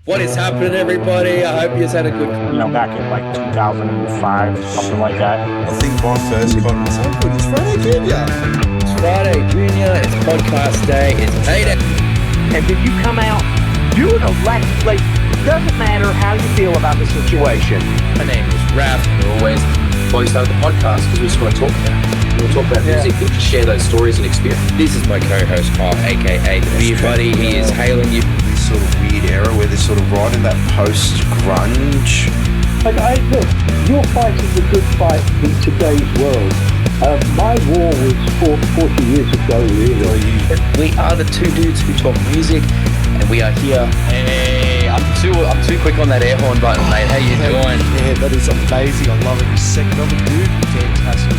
What is happening, everybody? I hope you've had a good... Back in like 2005, something like that. I think my first con was so good. It's Friday Junior. It's Friday Junior, it's podcast day, it's payday. And when you come out, do it electrically. It doesn't matter how you feel about the situation. My name is Raph, and always before we start the podcast, because we just want to talk about it. We want to talk about music and just share those stories and experience. This is my co-host, Carl, a.k.a. The Beer Buddy. He is hailing you. This sort of weird era where they're sort of right in that post-grunge. Look, you're fighting the good fight in today's world. My war was fought 40 years ago, really. We are the two dudes who talk music, and we are here. Hey, I'm too quick on that air horn button, mate. How you doing? Yeah, that is amazing. I love every second of it, dude. Fantastic.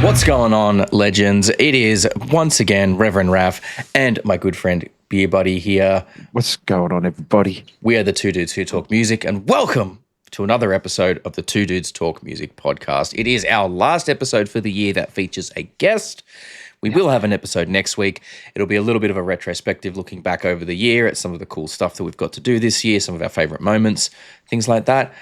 What's going on, legends? It is once again Reverend Raph and my good friend Beer Buddy here. What's going on, everybody? We are the two dudes who talk music, and welcome to another episode of the Two Dudes Talk Music podcast. It is our last episode for the year that features a guest. We will have an episode next week. It'll be a little bit of a retrospective, looking back over the year at some of the cool stuff that we've got to do this year, some of our favorite moments, things like that.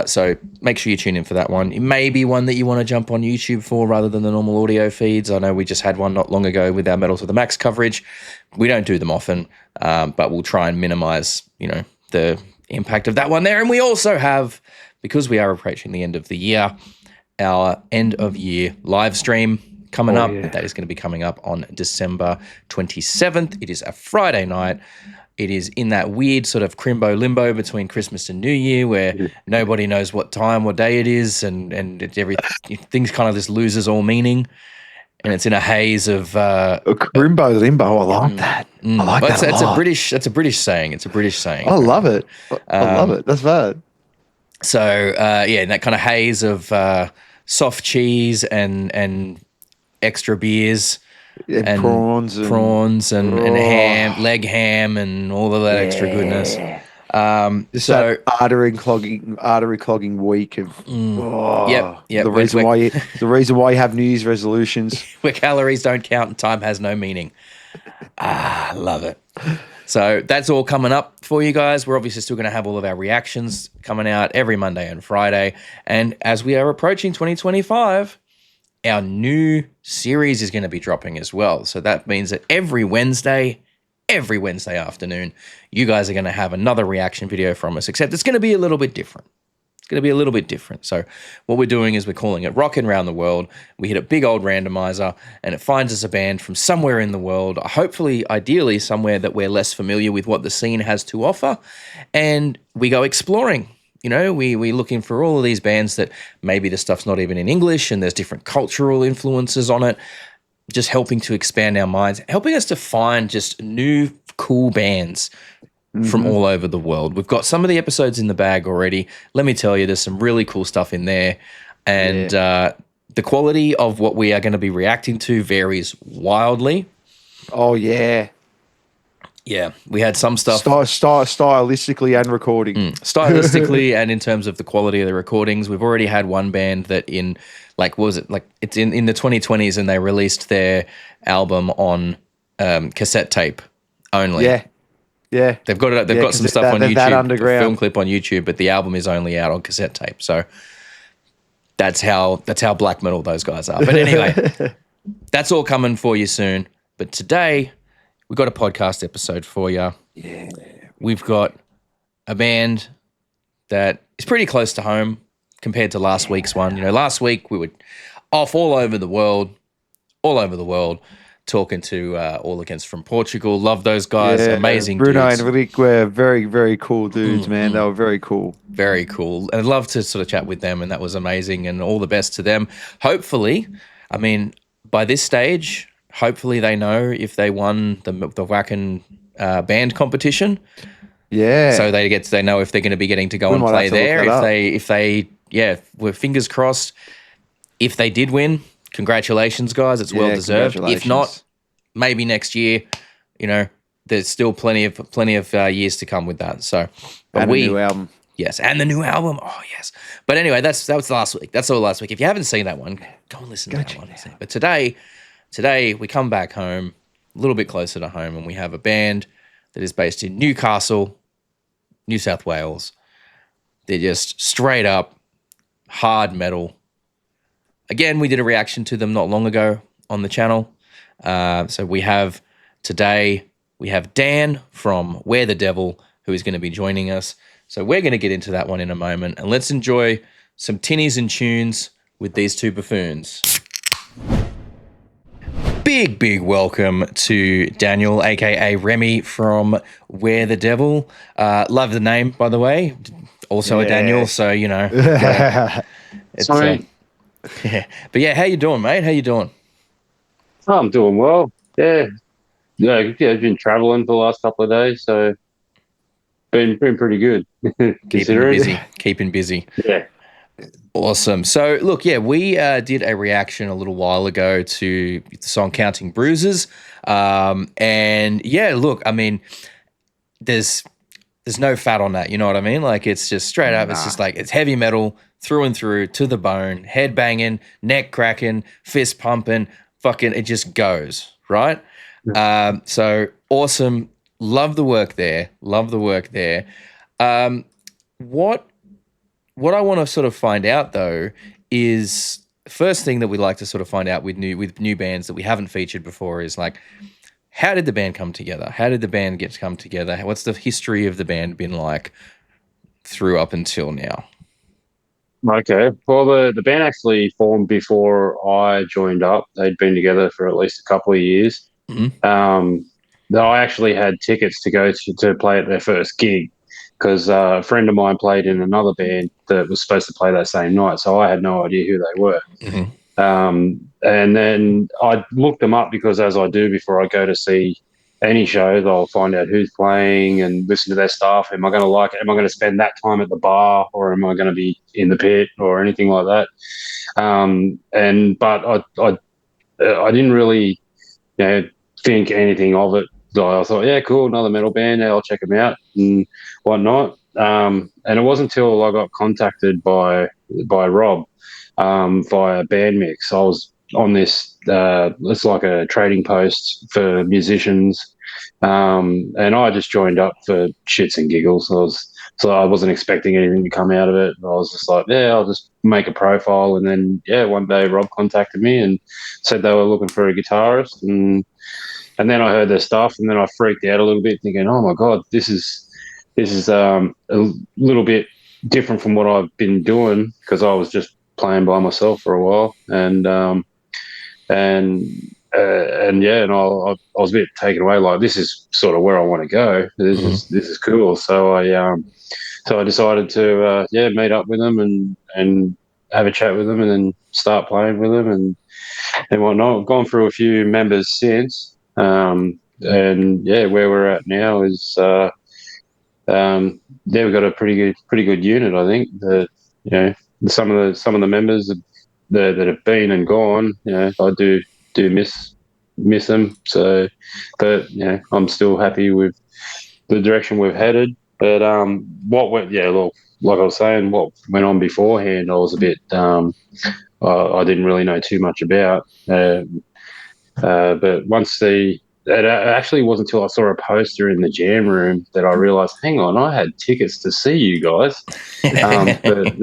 So make sure you tune in for that one. It may be one that you want to jump on YouTube for rather than the normal audio feeds. I know we just had one not long ago with our Metal to the Max coverage. We don't do them often, but we'll try and minimize, the impact of that one there. And we also have, because we are approaching the end of the year, our end of year live stream coming up. Yeah. That is going to be coming up on December 27th. It is a Friday night. It is in that weird sort of crimbo limbo between Christmas and New Year where nobody knows what time or day it is, and things kind of just loses all meaning. And it's in a haze of a crimbo limbo. I like that. I like that a lot. That's a British saying. It's a British saying. I love it. I love it. That's bad. So in that kind of haze of soft cheese and extra beers and prawns and ham, leg ham, and all of that extra goodness. So artery clogging week of the reason why you have New Year's resolutions where calories don't count and time has no meaning. Love it. So that's all coming up for you guys. We're obviously still going to have all of our reactions coming out every Monday and Friday, and as we are approaching 2025. Our new series is going to be dropping as well. So that means that every Wednesday afternoon, you guys are going to have another reaction video from us, except it's going to be a little bit different. So what we're doing is we're calling it Rockin' Round the World. We hit a big old randomizer, and it finds us a band from somewhere in the world, hopefully, ideally, somewhere that we're less familiar with what the scene has to offer, and we go exploring. We're looking for all of these bands that maybe the stuff's not even in English and there's different cultural influences on it, just helping to expand our minds, helping us to find just new, cool bands from all over the world. We've got some of the episodes in the bag already. Let me tell you, there's some really cool stuff in there. And the quality of what we are going to be reacting to varies wildly. Oh, yeah. Yeah, we had some stuff stylistically and recording. Stylistically and in terms of the quality of the recordings. We've already had one band that it's in the 2020s, and they released their album on cassette tape only. Yeah. They've got some stuff on YouTube, a film clip on YouTube, but the album is only out on cassette tape. So that's how black metal those guys are. But anyway, that's all coming for you soon. But today, we've got a podcast episode for you. Yeah. We've got a band that is pretty close to home compared to last week's one. Last week we were off all over the world, talking to All Against from Portugal. Love those guys. Amazing Bruno dudes. and Rick were very, very cool dudes, man. They were very cool. Very cool. And I'd love to sort of chat with them, and that was amazing, and all the best to them. Hopefully, by this stage, hopefully they know if they won the Wacken band competition. Yeah. So they know if they're going to be getting to go and play there. If they we're fingers crossed. If they did win, congratulations, guys. It's well deserved. If not, maybe next year. There's still plenty of years to come with that. So, a new album. Yes, and the new album. Oh, yes. But anyway, that was last week. That's all last week. If you haven't seen that one, go and listen to that one. But today Today, we come back home, a little bit closer to home, and we have a band that is based in Newcastle, New South Wales. They're just straight up hard metal. Again, we did a reaction to them not long ago on the channel. So we have Dan from Where the Devil, who is going to be joining us. So we're going to get into that one in a moment, and let's enjoy some tinnies and tunes with these two buffoons. Big welcome to Daniel, aka Remy from Where the Devil. Love the name, by the way. Also a Daniel, so you know. It's yeah. But yeah, how you doing, mate? How you doing? Oh, I'm doing well. Yeah, I've been traveling for the last couple of days, so been pretty good. Keeping busy. Yeah. Awesome. So, look, yeah, we did a reaction a little while ago to the song Counting Bruises. And, yeah, look, I mean, there's no fat on that, you know what I mean? Like, it's just straight up. It's just like, it's heavy metal through and through, to the bone, head banging, neck cracking, fist pumping, fucking, it just goes, right? So, awesome. Love the work there. What I want to sort of find out, though, is first thing that we like to sort of find out with new bands that we haven't featured before is like, how did the band come together? How did the band get to come together? What's the history of the band been like through up until now? Okay. Well, the band actually formed before I joined up. They'd been together for at least a couple of years. Mm-hmm. I actually had tickets to go to play at their first gig, because a friend of mine played in another band that was supposed to play that same night, so I had no idea who they were. Mm-hmm. And then I looked them up, because as I do before I go to see any shows, I'll find out who's playing and listen to their stuff. Am I going to like it? Am I going to spend that time at the bar, or am I going to be in the pit or anything like that? But I didn't really, think anything of it. I thought, yeah, cool, another metal band. Yeah, I'll check them out and whatnot. And it wasn't until I got contacted by Rob via Bandmix. I was on this. It's like a trading post for musicians, and I just joined up for shits and giggles. So I wasn't expecting anything to come out of it. I was just like, yeah, I'll just make a profile. And then, one day Rob contacted me and said they were looking for a guitarist, and then I heard their stuff, and then I freaked out a little bit, thinking, "Oh my god, this is a little bit different from what I've been doing," because I was just playing by myself for a while, and I was a bit taken away. Like, this is sort of where I want to go. This is cool. So I decided to meet up with them and have a chat with them, and then start playing with them and whatnot. I've gone through a few members since. Where we're at now is we've got a pretty good unit. I think that some of the members that have been and gone, I do miss them. So, but I'm still happy with the direction we've headed. But like I was saying, what went on beforehand, I was a bit I didn't really know too much about. But it actually wasn't until I saw a poster in the jam room that I realised, hang on, I had tickets to see you guys. But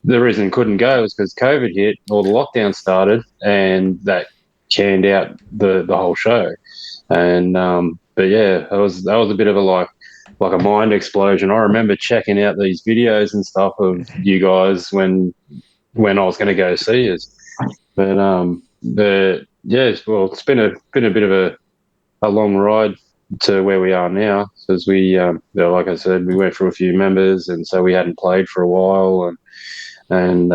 the reason I couldn't go was because COVID hit, or the lockdown started, and that canned out the whole show. And that was a bit of a like a mind explosion. I remember checking out these videos and stuff of you guys when I was going to go see us. But yes, well, it's been a bit of a long ride to where we are now, because we, like I said, we went through a few members, and so we hadn't played for a while, and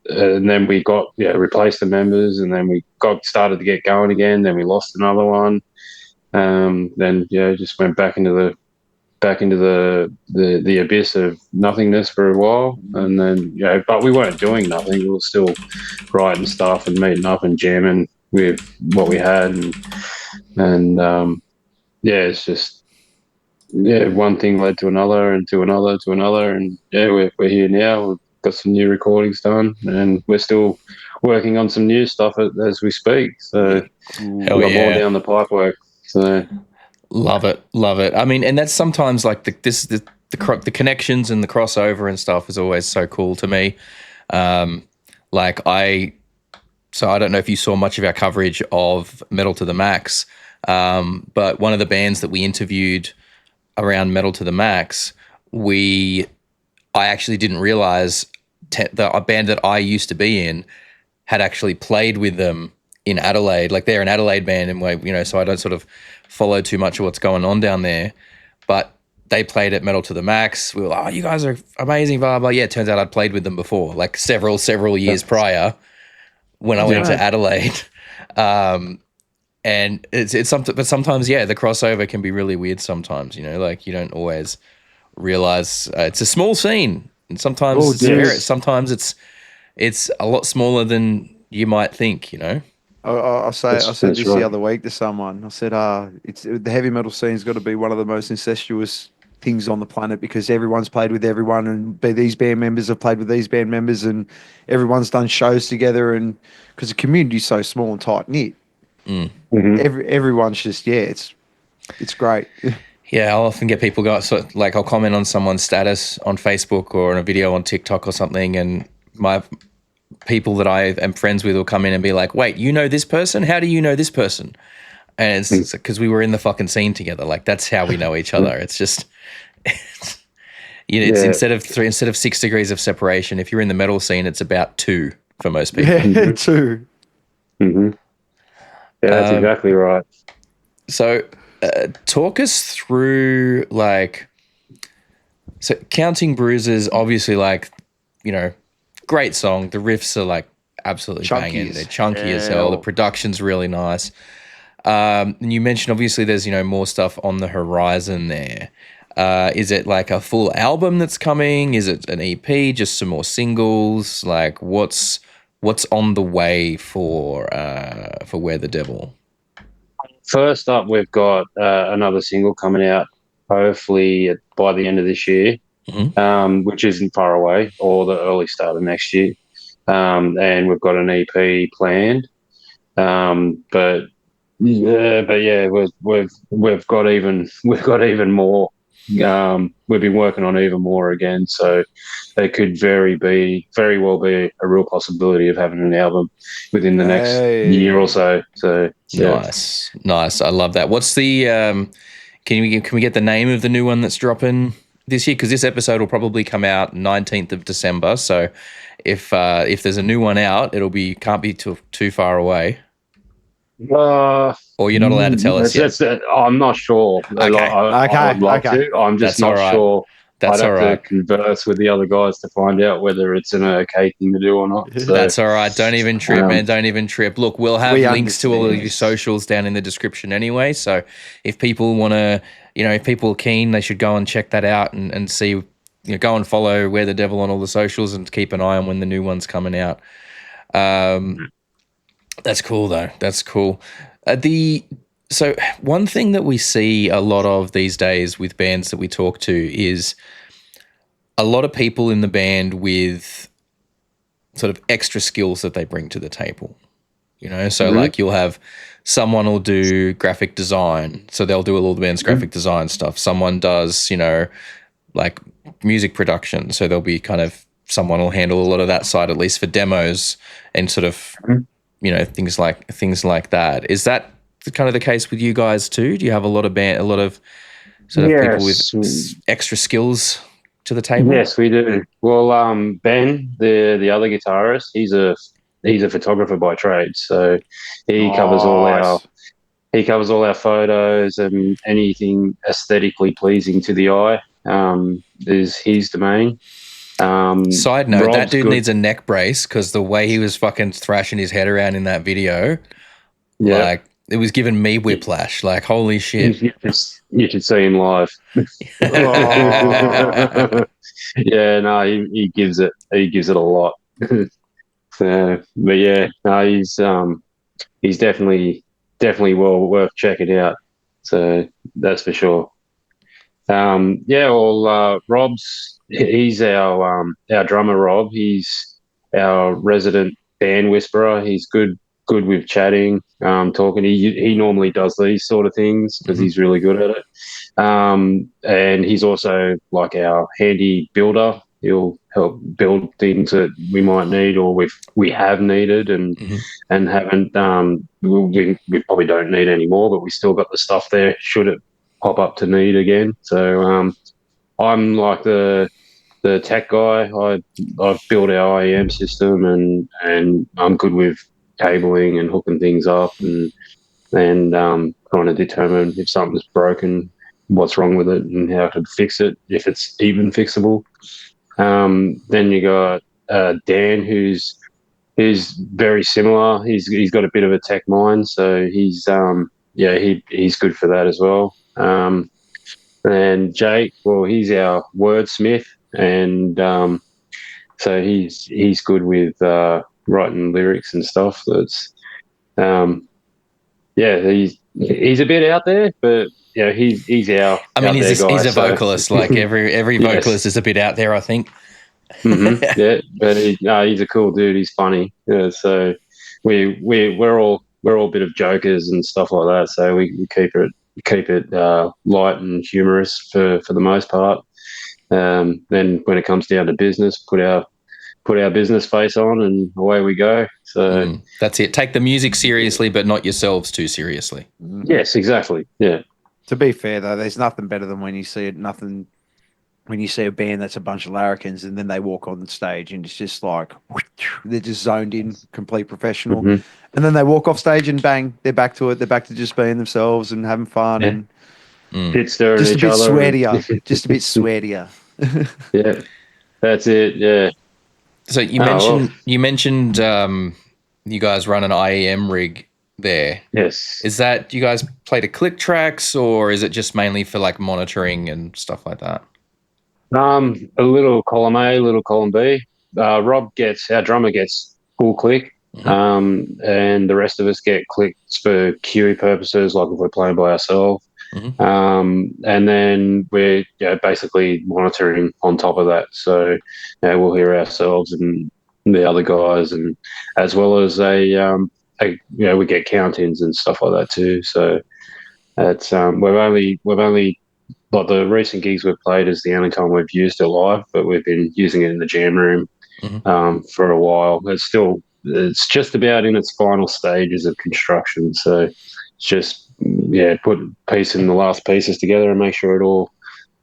then we got replaced the members, and then we started to get going again. Then we lost another one. Then just went back into the abyss of nothingness for a while, and then but we weren't doing nothing. We were still writing stuff and meeting up and jamming with what we had, and it's just one thing led to another and to another, and we're here now. We've got some new recordings done, and we're still working on some new stuff as we speak. So Hell we've got more yeah. down the pipe work. So Love it. I mean, and that's sometimes like the connections and the crossover and stuff is always so cool to me. Like so I don't know if you saw much of our coverage of Metal to the Max, but one of the bands that we interviewed around Metal to the Max, I actually didn't realize a band that I used to be in had actually played with them in Adelaide. Like they're an Adelaide band, and so I don't sort of follow too much of what's going on down there. But they played at Metal to the Max. We were like, "Oh, you guys are amazing!" Blah blah. Yeah, it turns out I'd played with them before, like several years prior when I went to Adelaide. And it's something, but sometimes, yeah, the crossover can be really weird. Sometimes, like you don't always realize it's a small scene, and sometimes sometimes it's a lot smaller than you might think. I said That's this right. the other week to someone. I said, it's the heavy metal scene's got to be one of the most incestuous things on the planet because everyone's played with everyone, and these band members have played with these band members, and everyone's done shows together, and because the community's so small and tight knit, everyone's just it's great. Yeah, I'll often get people I'll comment on someone's status on Facebook or on a video on TikTok or something, and my people that I am friends with will come in and be like, "Wait, you know this person? How do you know this person?" And it's because we were in the fucking scene together. Like that's how we know each other. It's just, it's instead of 6 degrees of separation. If you're in the metal scene, it's about 2 for most people. Yeah, too. Yeah, that's exactly right. So, talk us through so Counting Bruises, obviously, great song. The riffs are like absolutely banging. They're chunky as hell. The production's really nice. And you mentioned obviously there's more stuff on the horizon there. Is it like a full album that's coming? Is it an EP? Just some more singles? Like what's on the way for Where the Devil? First up, we've got another single coming out, hopefully by the end of this year, which isn't far away, or the early start of next year. And we've got an EP planned. But yeah, we've got even more. We've been working on even more again, so there could very well be a real possibility of having an album within the next year or so. So yeah. Nice. I love that. What's the can we get the name of the new one that's dropping this year? Because this episode will probably come out 19th of December. So if there's a new one out, can't be too far away. Or you're not allowed to tell us yet. I'm not sure. Okay. I would love to. I'm just not sure. That's I'd have to converse with the other guys to find out whether it's an okay thing to do or not. So, that's all right. Don't even trip, man. Don't even trip. Look, we'll have links to all of your socials down in the description anyway. So if people want to, if people are keen, they should go and check that out and see, go and follow Where the Devil on all the socials and keep an eye on when the new one's coming out. That's cool, though. That's cool. So one thing that we see a lot of these days with bands that we talk to is a lot of people in the band with sort of extra skills that they bring to the table. So like you'll have someone will do graphic design, so they'll do all the band's graphic design stuff. Someone does, like music production, so there'll be kind of someone will handle a lot of that side, at least for demos and sort of things like that. Is that kind of the case with you guys too? Do you have a lot of sort of people with extra skills to the table? Yes, we do. Well, Ben, the other guitarist, he's a photographer by trade, so he covers all our photos and anything aesthetically pleasing to the eye. Is his domain. Side note, Rob's that dude needs a neck brace because the way he was fucking thrashing his head around in that video, like it was giving me whiplash. Like holy shit! You should see him live. Yeah, no, he gives it. He gives it a lot. So, but yeah, no, he's definitely well worth checking out. So that's for sure. Rob's he's our drummer. Rob, he's our resident band whisperer. He's good with chatting, talking. He normally does these sort of things because he's really good at it. And he's also like our handy builder. He'll help build things that we might need or we have needed and haven't. We probably don't need anymore, but we still got the stuff there should it pop up to need again. So I'm like the tech guy. I've built our IEM system and I'm good with cabling and hooking things up and trying to determine if something's broken, what's wrong with it, and how to fix it if it's even fixable. Then you got Dan, who's very similar. He's got a bit of a tech mind, so he's good for that as well. And Jake, well, he's our wordsmith, and so he's good with writing lyrics and stuff. That's he's a bit out there, but yeah, he's our. I mean, he's a vocalist. Like every vocalist is a bit out there, I think. Yeah, but he's a cool dude. He's funny. Yeah, so we're all a bit of jokers and stuff like that. So we keep it light and humorous for the most part. Then when it comes down to business, put our business face on and away we go. So that's it. Take the music seriously, but not yourselves too seriously. Yes, exactly. Yeah. To be fair though, there's nothing better than when you see a band that's a bunch of larrikins and then they walk on stage and it's just like they're just zoned in, complete professional, and then they walk off stage and bang, they're back to it. They're back to just being themselves and having fun and just a bit sweatier, just a bit sweatier. Yeah, that's it. Yeah. So you mentioned you guys run an IEM rig there. Yes. Is that you guys play to click tracks or is it just mainly for like monitoring and stuff like that? A little column A, a little column B. Our drummer gets full click, and the rest of us get clicks for QE purposes, like if we're playing by ourselves. And then we're basically monitoring on top of that. So we'll hear ourselves and the other guys, and as well as we get count-ins and stuff like that too. So it's we've only like the recent gigs we've played is the only time we've used it live, but we've been using it in the jam room for a while. It's just about in its final stages of construction. So it's just put the last pieces together and make sure it all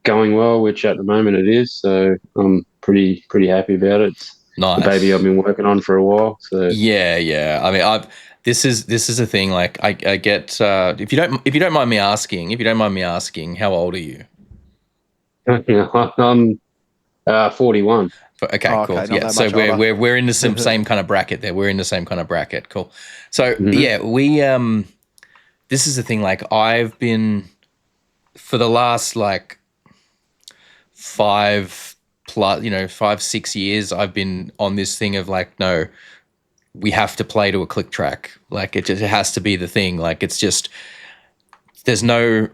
going well, which at the moment it is. So I'm pretty happy about it. It's nice. The baby I've been working on for a while. So yeah. I mean, this is a thing. Like I get if you don't mind me asking, how old are you? I'm 41. Okay, cool. Yeah, so we're in the same kind of bracket there. We're in the same kind of bracket. Cool. So we this is the thing. Like I've been for the last like 5-6 years, I've been on this thing of like, no, we have to play to a click track. Like it has to be the thing. Like it's just there's no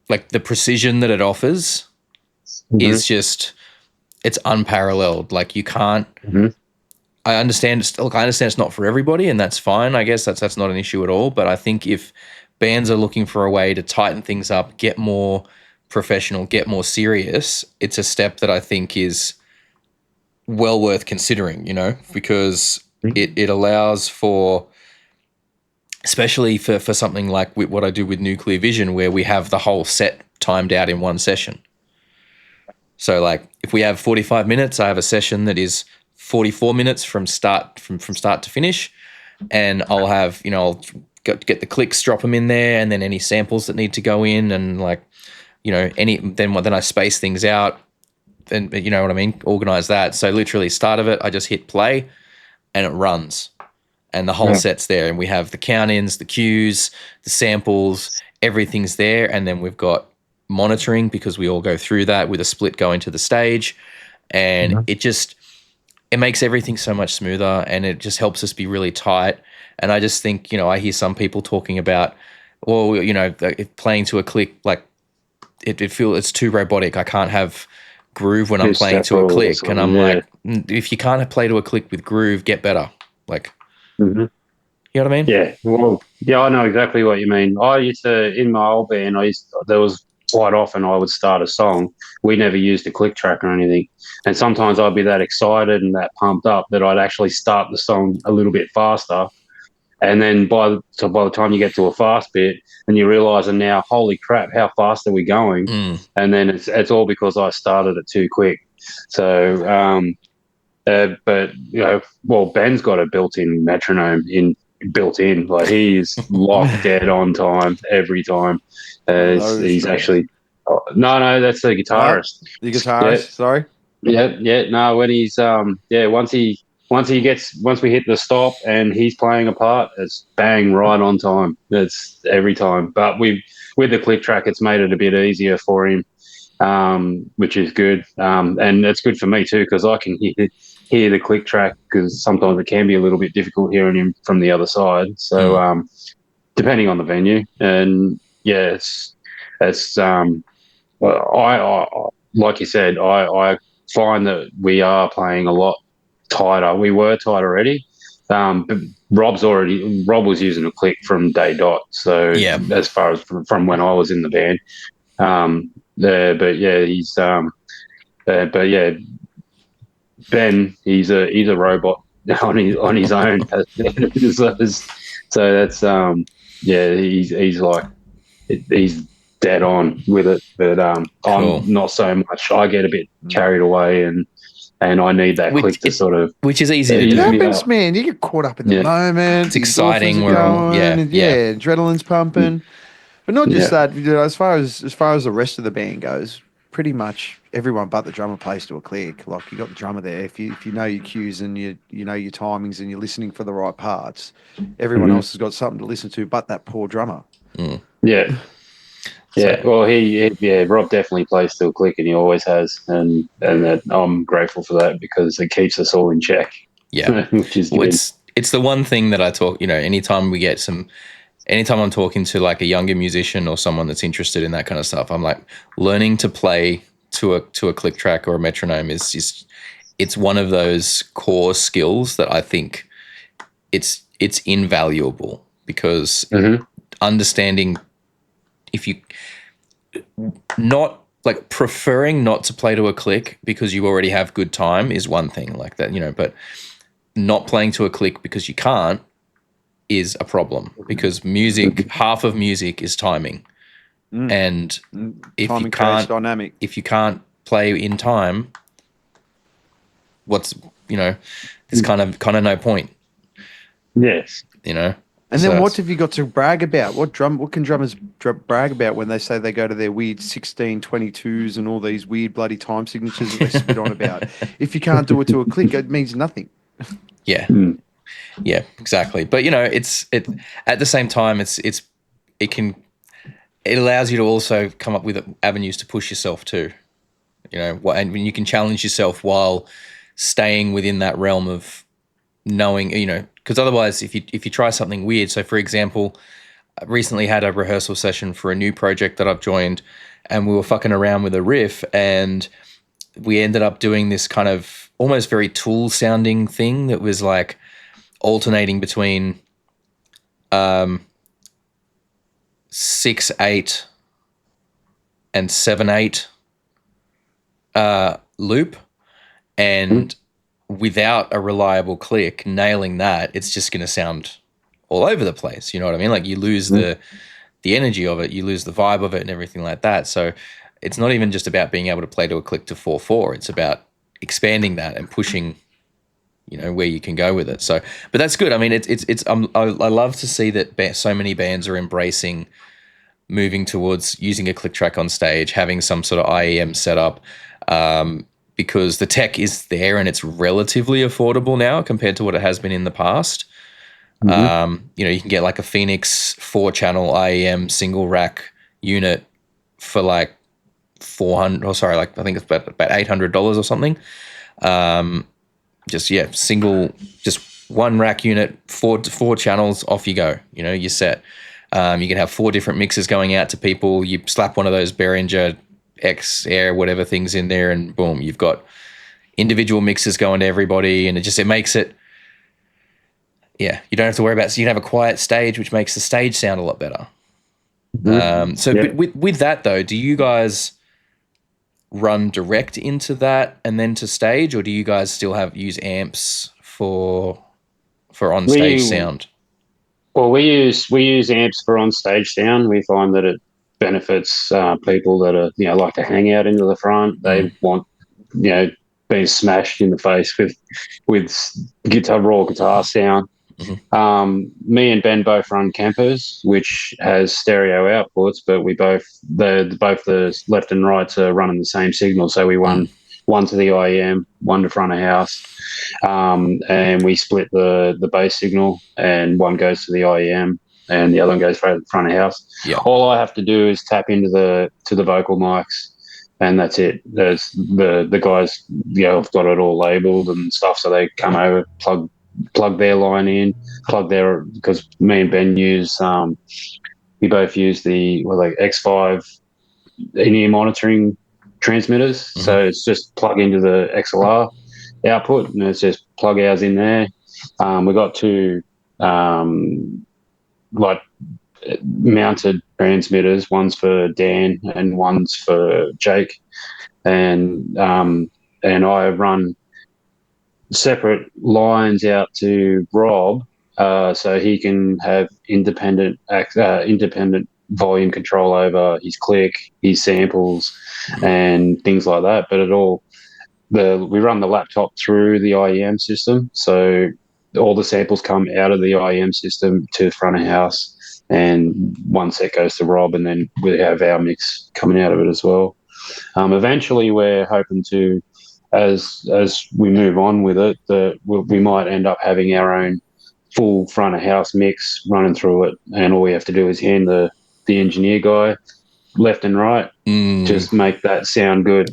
like the precision that it offers is just it's unparalleled. Like you can't. I understand it's not for everybody, and that's fine. I guess that's not an issue at all. But I think if bands are looking for a way to tighten things up, get more professional, get more serious, it's a step that I think is well worth considering. Because it allows for, especially for something like what I do with Nuclear Vision, where we have the whole set timed out in one session. So like if we have 45 minutes, I have a session that is 44 minutes from start to finish, and I'll have, I'll get the clicks, drop them in there, and then any samples that need to go in, and like, then I space things out, and you know what I mean, organize that. So literally start of it, I just hit play and it runs. And the whole set's there, and we have the count-ins, the cues, the samples, everything's there, and then we've got monitoring because we all go through that with a split going to the stage, and it makes everything so much smoother, and it just helps us be really tight. And I just think, I hear some people talking about, well, playing to a click, like it's too robotic. I can't have groove when I'm playing to a click, and I'm like, if you can't play to a click with groove, get better. Like, Mm-hmm. you know what I mean? Yeah, well, yeah, I know exactly what you mean. I used to, in my old band, there was quite often I would start a song. We never used a click track or anything. And sometimes I'd be that excited and that pumped up that I'd actually start the song a little bit faster. And then by the time you get to a fast bit and you realize, and now, holy crap, how fast are we going? And then it's all because I started it too quick. So, but well, Ben's got a built-in metronome built in. Like he's locked dead on time every time. He's actually no, that's the guitarist. The guitarist. Yeah, Sorry. yeah. No, when he's once we hit the stop and he's playing a part, it's bang right on time. It's every time. But with the click track, it's made it a bit easier for him, which is good. And it's good for me too because I can hear the click track because sometimes it can be a little bit difficult hearing him from the other side. So depending on the venue, and yeah, it's well, I like you said, I find that we are playing a lot tighter. We were tight already. But Rob was using a click from day dot. So as far as from when I was in the band, but yeah, but yeah, Ben, he's a robot on his own. So that's yeah, he's like he's dead on with it, but Cool. I'm not so much. I get a bit carried away and I need that click to sort of, which is easy to It do. happens, man. You get caught up in the moment. It's exciting. Endorphins We're are all going, and adrenaline's pumping. But not just that. As far as the rest of the band goes, pretty much everyone but the drummer plays to a click. Like you got the drummer there. If you know your cues and you know your timings and you're listening for the right parts, everyone else has got something to listen to, but that poor drummer. Yeah. Yeah, well, Rob definitely plays to a click, and he always has, and that I'm grateful for that because it keeps us all in check. Yeah, which is good. It's the one thing that I talk. Anytime I'm talking to like a younger musician or someone that's interested in that kind of stuff, I'm like, learning to play to a click track or a metronome is it's one of those core skills that I think it's invaluable because understanding if you not like preferring not to play to a click because you already have good time is one thing like that, but not playing to a click because you can't is a problem because half of music is timing. And if timing you can't dynamic. If you can't play in time, there's kind of no point. Yes. And then what have you got to brag about? What can drummers brag about when they say they go to their weird 16/22s and all these weird bloody time signatures that they spit on about? If you can't do it to a click, it means nothing. Yeah. Yeah, exactly. But it's at the same time it allows you to also come up with avenues to push yourself too. And when you can challenge yourself while staying within that realm of knowing, because otherwise if you try something weird, so for example, I recently had a rehearsal session for a new project that I've joined and we were fucking around with a riff and we ended up doing this kind of almost very Tool sounding thing that was like alternating between 6/8 and 7/8 loop, and without a reliable click, nailing that, it's just going to sound all over the place. You know what I mean? Like you lose the energy of it, you lose the vibe of it, and everything like that. So it's not even just about being able to play to a click to 4/4. It's about expanding that and pushing, where you can go with it. So, but that's good. I mean, I love to see that so many bands are embracing moving towards using a click track on stage, having some sort of IEM setup, because the tech is there and it's relatively affordable now compared to what it has been in the past. You can get like a Phoenix 4-channel IEM single rack unit for like I think it's about $800 or something. Just one rack unit, four channels, off you go. You're set. You can have 4 different mixes going out to people. You slap one of those Behringer X Air whatever things in there, and boom, you've got individual mixes going to everybody. And it makes it Yeah, you don't have to worry about. So you can have a quiet stage, which makes the stage sound a lot better. So, Yeah. but with that though, do you guys run direct into that and then to stage, or do you guys still use amps for on stage We sound? Well, we use amps for on stage sound. We find that it benefits people that are like to hang out into the front. They want being smashed in the face with raw guitar sound. Me and Ben both run Campers, which has stereo outputs, but we both the left and rights are running the same signal. So we run one to the IEM, one to front of house, and we split the bass signal, and one goes to the IEM, and the other one goes for front of house. Yeah. All I have to do is tap into the vocal mics, and that's it. There's the guys, have got it all labeled and stuff, so they come over, plug their line in, because me and Ben use we both use the X5 in-ear monitoring transmitters. So it's just plug into the XLR output, and it's just plug ours in there. We got two mounted transmitters. One's for Dan and one's for Jake, and I run separate lines out to Rob, so he can have independent volume control over his click, his samples, and things like that. But we run the laptop through the IEM system, so all the samples come out of the IEM system to front of house, and one set goes to Rob, and then we have our mix coming out of it as well. Eventually, we're hoping to, as we move on with it, that we might end up having our own full front of house mix running through it, and all we have to do is hand the engineer guy left and right, just make that sound good.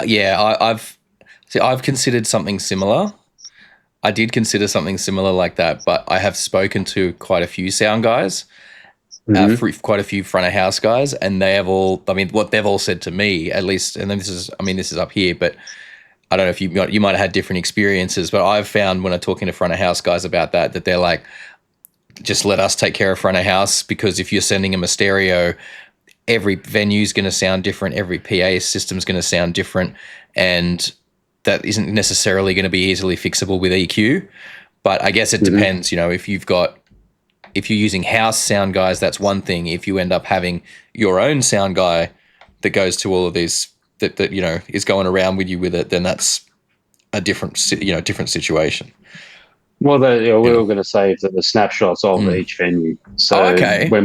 I've considered something similar. I did consider something similar like that, but I have spoken to quite a few sound guys, quite a few front of house guys, and they have all. I mean, what they've all said to me, at least, and then this is up here, but I don't know if you might have had different experiences, but I've found when I'm talking to front of house guys about that they're like, just let us take care of front of house, because if you're sending them a stereo, every venue's going to sound different, every PA system's going to sound different, and that isn't necessarily going to be easily fixable with EQ. But I guess it depends, if you're using house sound guys, that's one thing. If you end up having your own sound guy that goes to all of these, that is going around with you with it, then that's a different situation. Well, we were going to save the snapshots of each venue. So when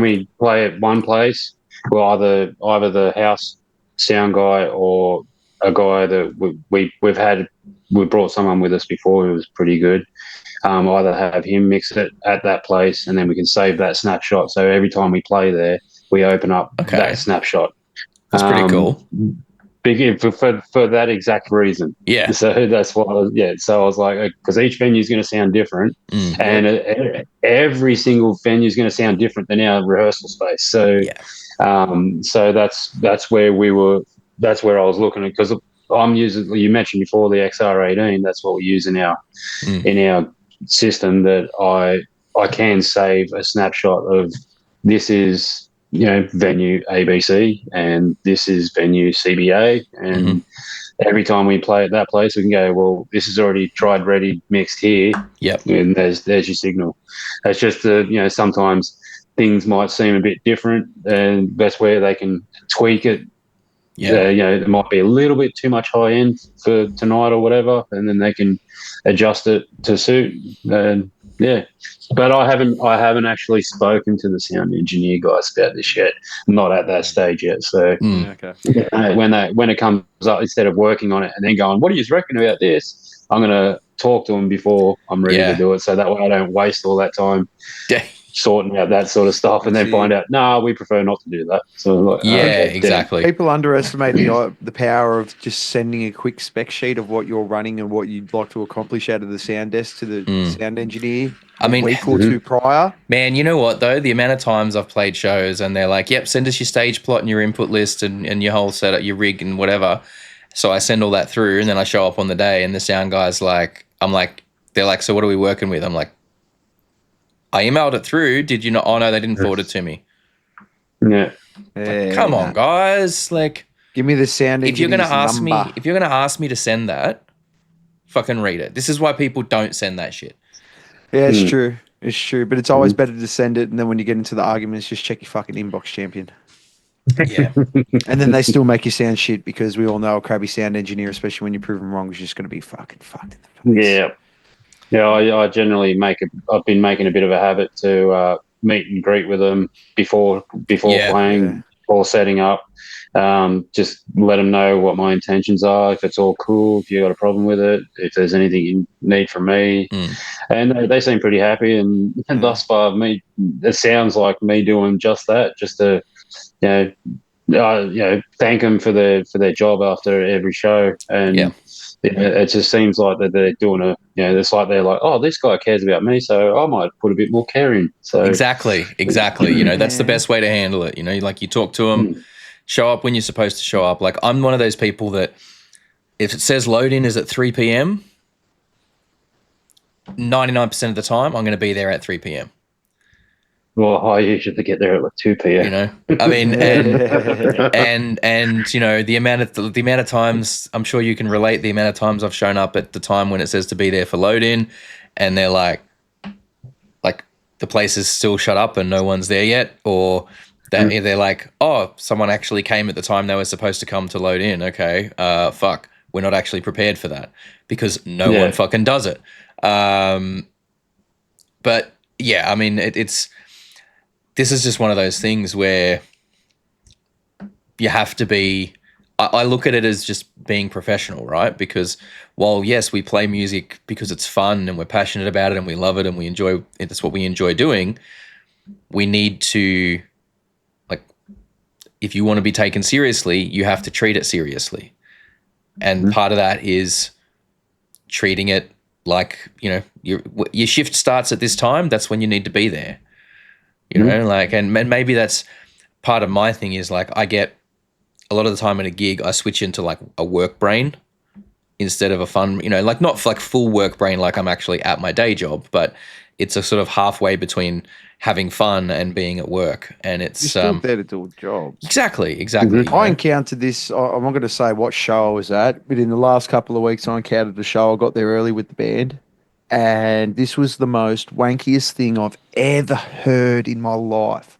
we play at one place, we'll either the house sound guy or a guy that we brought someone with us before who was pretty good. Either have him mix it at that place, and then we can save that snapshot. So every time we play there, we open up that snapshot. That's pretty cool. Big for that exact reason. Yeah. So that's what. So I was like, because each venue is going to sound different, and every single venue is going to sound different than our rehearsal space. So, so that's where we were. That's where I was looking at, because I'm using. You mentioned before the XR18. That's what we use in our system. That I can save a snapshot of this is venue ABC, and this is venue CBA, and every time we play at that place, we can go, well, this is already tried, ready, mixed here. Yep. And there's your signal. That's just sometimes things might seem a bit different, and that's where they can tweak it. Yeah. It might be a little bit too much high end for tonight or whatever, and then they can adjust it to suit. And but I haven't actually spoken to the sound engineer guys about this yet. I'm not at that stage yet. So when it comes up, instead of working on it and then going, what do you reckon about this? I'm going to talk to them before I'm ready to do it, so that way I don't waste all that time sorting out that sort of stuff, and then find out, we prefer not to do that. So exactly. People underestimate the power of just sending a quick spec sheet of what you're running and what you'd like to accomplish out of the sound desk to the sound engineer. A week or two prior. Man, you know what though? The amount of times I've played shows and they're like, "Yep, send us your stage plot and your input list and your whole setup, your rig and whatever." So I send all that through, and then I show up on the day, and the sound guy's like, "I'm like, they're like, so what are we working with? I'm like, I emailed it through. Did you not? Oh no, they didn't forward it to me. Yeah. Come on, guys. Like, Give me the sound if you're gonna engineer's ask number. me, if you're gonna ask me to send that, fucking read it. This is why people don't send that shit. Yeah, it's true. It's true. But it's always better to send it, and then when you get into the arguments, just check your fucking inbox, champion. Yeah. And then they still make you sound shit because we all know a crabby sound engineer, especially when you prove them wrong, is just going to be fucking fucked in the face. Yeah. Yeah, I generally I've been making a bit of a habit to meet and greet with them before Yeah. playing, before setting up. Just let them know what my intentions are, if it's all cool, if you got a problem with it, if there's anything you need from me. And they seem pretty happy. And thus far, it sounds like me doing just that, just to thank them for their job after every show. And it just seems like that they're doing it's like they're like, oh, this guy cares about me, so I might put a bit more care in. So Exactly. That's the best way to handle it. Like you talk to them, show up when you're supposed to show up. Like I'm one of those people that if it says load in is at 3 p.m., 99% of the time I'm going to be there at 3 p.m. Well, I usually get there at like 2 p.m. I mean, and the amount of times, I'm sure you can relate, the amount of times I've shown up at the time when it says to be there for load in, and they're like the place is still shut up and no one's there yet, or that they're like, oh, someone actually came at the time they were supposed to come to load in. Okay, fuck, we're not actually prepared for that because no one fucking does it. But yeah, I mean, this is just one of those things where you have to be, I look at it as just being professional, right? Because while, yes, we play music because it's fun and we're passionate about it and we love it and we enjoy it, it's what we enjoy doing, we need to, if you want to be taken seriously, you have to treat it seriously. And part of that is treating it like, your shift starts at this time, that's when you need to be there. And maybe that's part of my thing is I get a lot of the time at a gig, I switch into a work brain instead of a fun, not full work brain, like I'm actually at my day job, but it's a sort of halfway between having fun and being at work. And it's You're still there to do a job. Exactly. I encountered this. I'm not going to say what show I was at, but in the last couple of weeks, I encountered a show. I got there early with the band. And this was the most wankiest thing I've ever heard in my life.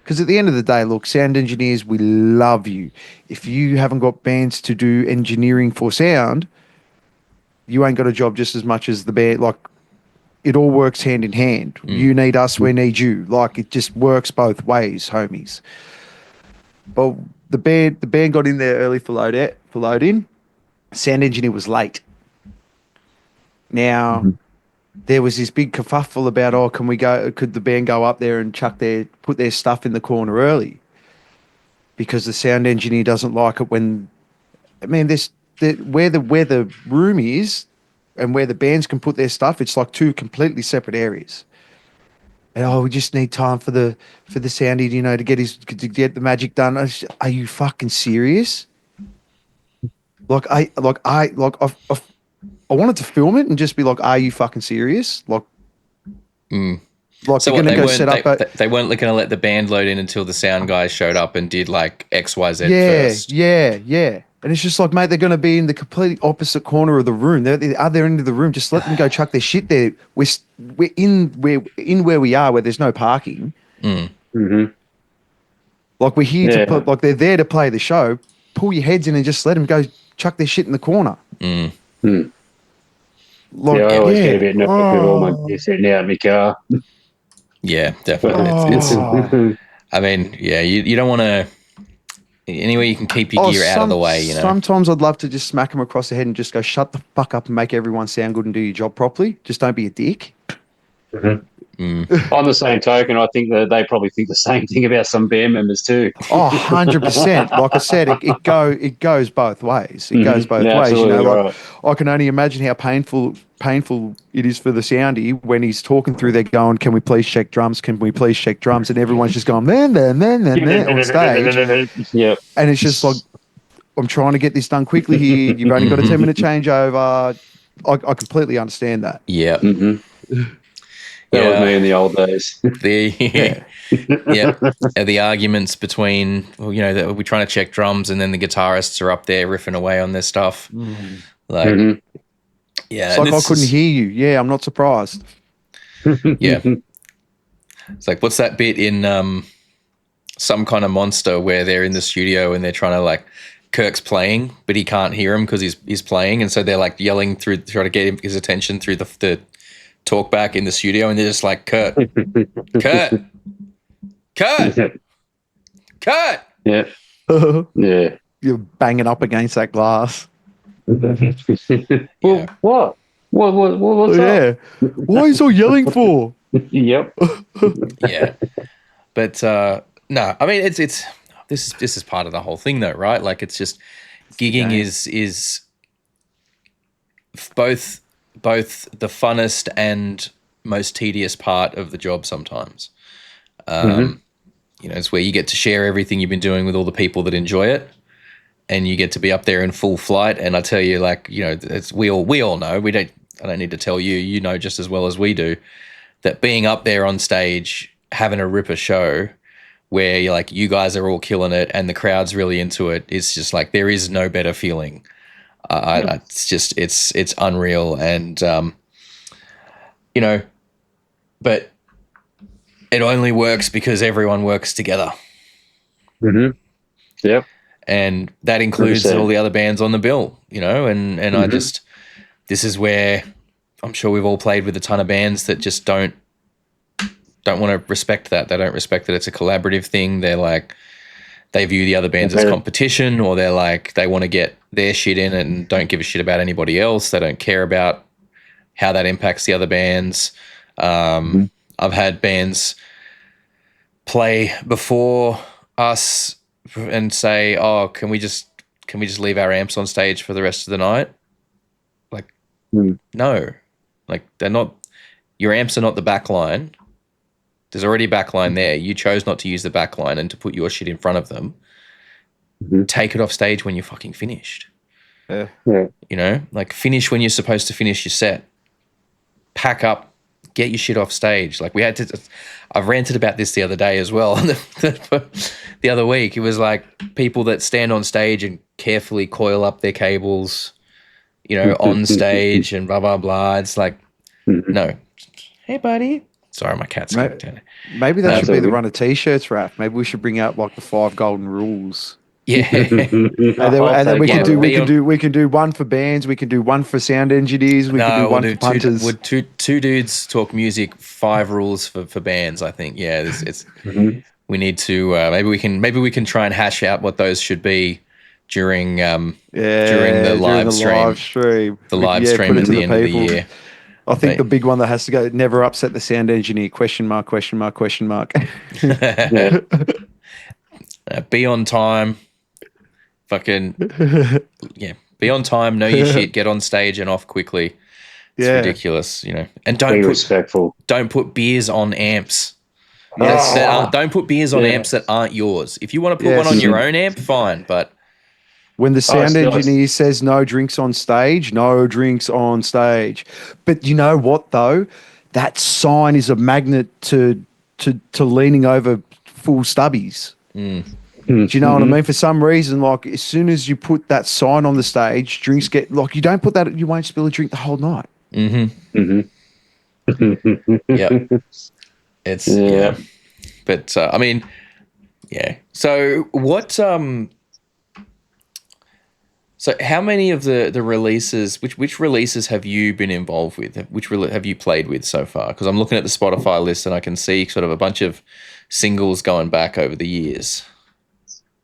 Because at the end of the day, look, sound engineers, we love you. If you haven't got bands to do engineering for sound, you ain't got a job just as much as the band. It all works hand in hand. You need us, we need you. It just works both ways, homies. But the band got in there early for load in. Sound engineer was late. Now, there was this big kerfuffle about, could the band go up there and put their stuff in the corner early? Because the sound engineer doesn't like it when, where the room is and where the bands can put their stuff, it's like two completely separate areas. And we just need time for the soundy, to get the magic done. Are you fucking serious? I wanted to film it and just be like, "Are you fucking serious?" So they're going to go set up. They weren't going to let the band load in until the sound guys showed up and did X, Y, Z first. Yeah. And it's just mate, they're going to be in the complete opposite corner of the room. They're at the other end of the room. Just let them go chuck their shit there. We're in where we are, where there's no parking. Mm-hmm. We're here to put, they're there to play the show. Pull your heads in and just let them go chuck their shit in the corner. I always get a bit nervous with all my gear sitting out in my car. Yeah, definitely. I mean, you don't want to. Anyway, you can keep your gear out of the way. Sometimes I'd love to just smack them across the head and just go, "Shut the fuck up and make everyone sound good and do your job properly. Just don't be a dick." On the same token, I think that they probably think the same thing about some band members too. 100%. Like I said, it goes both ways. It goes both ways. Right. I can only imagine how painful it is for the soundy when he's talking through there going, "Can we please check drums? Can we please check drums?" And everyone's just going, man, on stage. Yep. And it's just I'm trying to get this done quickly here. You've only got a 10-minute changeover. I completely understand that. Yeah. That was me in the old days. The the arguments between, well, you know, that we're trying to check drums and then the guitarists are up there riffing away on their stuff. Like, yeah, It's and like I this couldn't is- hear you. Yeah, I'm not surprised. Yeah, it's like, what's that bit in Some Kind of Monster where they're in the studio and they're trying to, like, Kirk's playing, but he can't hear him because he's playing, and so they're like yelling through, trying to get his attention through the talk back in the studio, and they're just like, Kurt, Kurt, Kurt, Kurt. Yeah. Yeah. You're banging up against that glass. Well, what? What's up? Yeah. What are you so yelling for? Yep. Yeah, but no, I mean it's this is part of the whole thing though, right? Like, it's just gigging is both the funnest and most tedious part of the job sometimes. You know, it's where you get to share everything you've been doing with all the people that enjoy it, and you get to be up there in full flight. And I tell you, like, you know, we all know, I don't need to tell you, you know just as well as we do, that being up there on stage, having a ripper show where you're like, you guys are all killing it and the crowd's really into it, it's just like, there is no better feeling. It's just, it's unreal. And, you know, but it only works because everyone works together. Yep. And that includes 100%. all the other bands on the bill, you know, and I just, this is where I'm sure we've all played with a ton of bands that just don't want to respect that. They don't respect that it's a collaborative thing. They're like, they view the other bands as competition, or they're like, they want to get their shit in and don't give a shit about anybody else. They don't care about how that impacts the other bands. I've had bands play before us and say, "Oh, can we just leave our amps on stage for the rest of the night?" Like, no, like, they're not. Your amps are not the back line. There's already a back line there. You chose not to use the back line and to put your shit in front of them. Take it off stage when you're fucking finished. Yeah. You know, like, finish when you're supposed to finish your set. Pack up, get your shit off stage. Like, we had to. I've ranted about this the other day as well. The other week, it was like people that stand on stage and carefully coil up their cables, you know, on stage and blah blah blah. It's like, no. Hey, buddy. Sorry, my cat's going down. Maybe that should be the run of t-shirts, Raph. Maybe we should bring out like the 5 golden rules. Yeah. And then we can do one for bands, we can do one for sound engineers, we can do one for punters. Two dudes talk music, 5 rules for bands. I think, yeah, it's we need to maybe we can try and hash out what those should be during the live stream. The live stream at the end of the year. I think the big one that has to go: never upset the sound engineer. ? Be on time. Fucking yeah. Be on time. Know your shit. Get on stage and off quickly. It's ridiculous, you know. And Be respectful. Don't put beers on amps. Yes. Don't put beers on amps that aren't yours. If you want to put one on your own amp, fine. But when the sound engineer says no drinks on stage, no drinks on stage. But you know what though? That sign is a magnet to leaning over full stubbies. Do you know what I mean? For some reason, like, as soon as you put that sign on the stage, drinks get, like, you don't put that, you won't spill a drink the whole night. Yeah. It's But I mean, yeah. So what? So how many of the releases? Which releases have you been involved with? Which have you played with so far? Because I'm looking at the Spotify list and I can see sort of a bunch of singles going back over the years.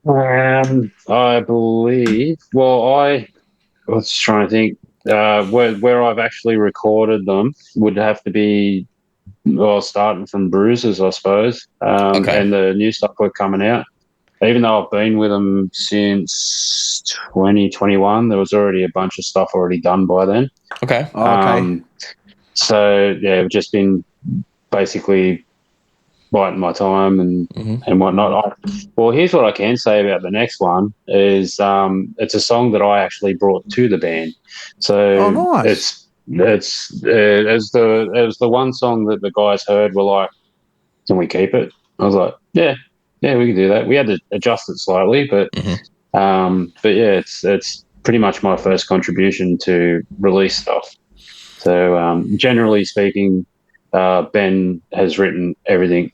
I believe. Well, I was trying to think. Where I've actually recorded them would have to be, well, starting from Bruises, I suppose, and the new stuff were coming out. Even though I've been with them since 2021, there was already a bunch of stuff already done by then. Okay. So yeah, we've just been basically biding my time and whatnot. Well, here's what I can say about the next one is it's a song that I actually brought to the band. Oh, So nice. it was the one song that the guys heard were like, can we keep it? I was like, yeah, we can do that. We had to adjust it slightly, but yeah, it's pretty much my first contribution to release stuff. So generally speaking, Ben has written everything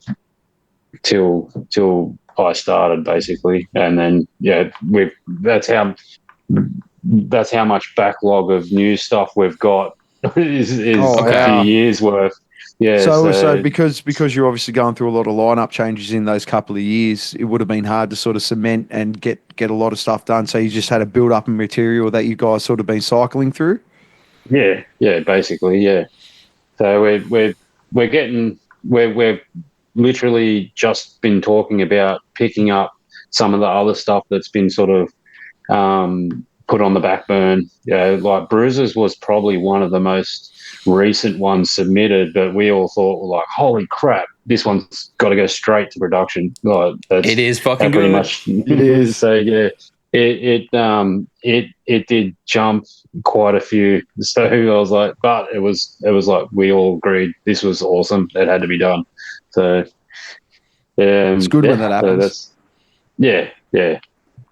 till I started basically, and then yeah, we've that's how much backlog of new stuff we've got is Oh, a few wow. years worth. Yeah, So so because you're obviously going through a lot of lineup changes in those couple of years, it would have been hard to sort of cement and get a lot of stuff done. So you just had a build up in material that you guys sort of been cycling through. yeah, basically, yeah. So we're getting we're literally just been talking about picking up some of the other stuff that's been sort of put on the back burn. Yeah, like Bruises was probably one of the most recent ones submitted, but we all thought, like, holy crap, this one's got to go straight to production. Like It is fucking that pretty good. much it is. So yeah, it did jump quite a few. So I was like, but it was like we all agreed this was awesome. It had to be done. So It's good when that so happens. that's yeah.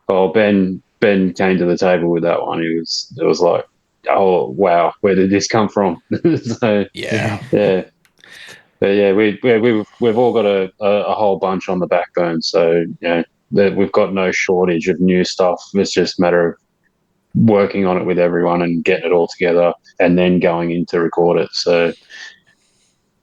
Oh, Ben came to the table with that one. It was like, oh wow, where did this come from? So Yeah. yeah, but yeah, we've all got a whole bunch on the backbone. So we've got no shortage of new stuff. It's just a matter of working on it with everyone and getting it all together, and then going in to record it. So